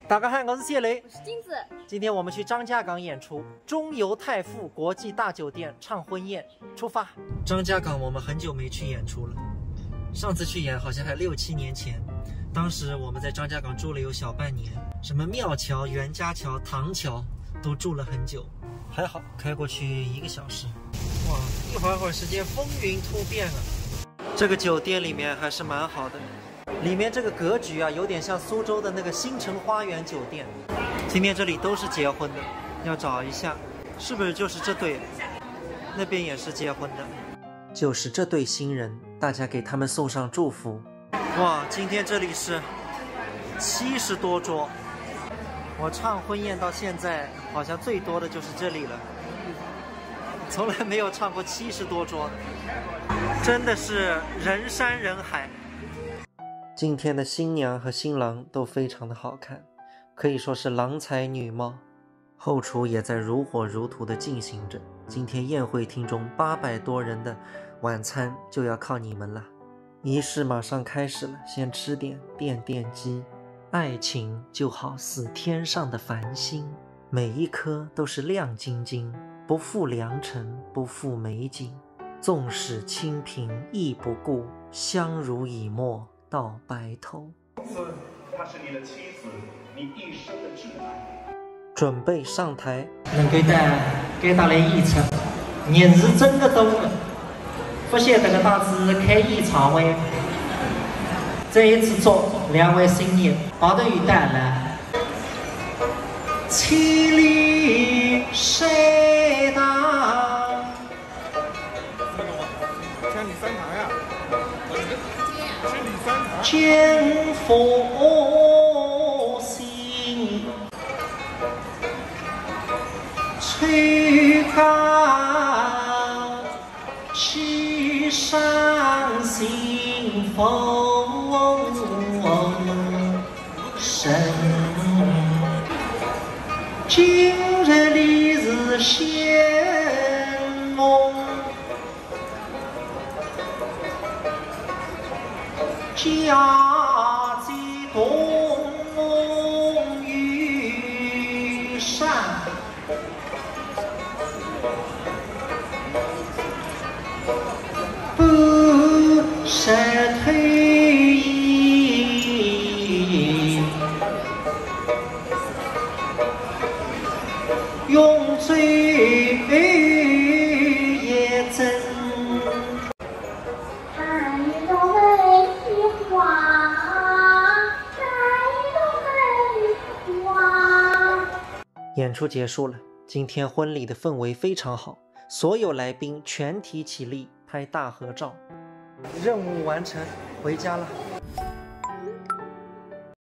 大家好，我是谢雷，我是金子。今天我们去张家港演出，中油太傅国际大酒店唱婚宴，出发。张家港我们很久没去演出了，上次去演好像还6、7年前，当时我们在张家港住了有小半年，什么庙桥、袁家桥、唐桥都住了很久，还好开过去1个小时。哇，一会儿时间风云突变啊！这个酒店里面还是蛮好的。里面这个格局啊，有点像苏州的那个星城花园酒店。今天这里都是结婚的，要找一下，是不是就是这对？那边也是结婚的，就是这对新人，大家给他们送上祝福。哇，今天这里是70多桌，我唱婚宴到现在，好像最多的就是这里了，从来没有唱过70多桌的，真的是人山人海。今天的新娘和新郎都非常的好看，可以说是郎才女貌。后厨也在如火如荼的进行着，今天宴会厅中800多人的晚餐就要靠你们了。仪式马上开始了，先吃点电电鸡。爱情就好似天上的繁星，每一颗都是亮晶晶，不负良辰，不负美景。纵使清贫亦不顾，相濡以沫到白头。她是你的妻子，你一生的挚爱。准备上台，能给大家演出，人是真的多了，不晓得个档次开演唱会。这一次祝2位新人后头有带来千里谁当千里三堂呀，千里三堂。见佛心，吹干七上新风声。今日里是仙梦，家在东屿山，不识退隐，用醉也真。演出结束了，今天婚礼的氛围非常好，所有来宾全体起立拍大合照。任务完成，回家了。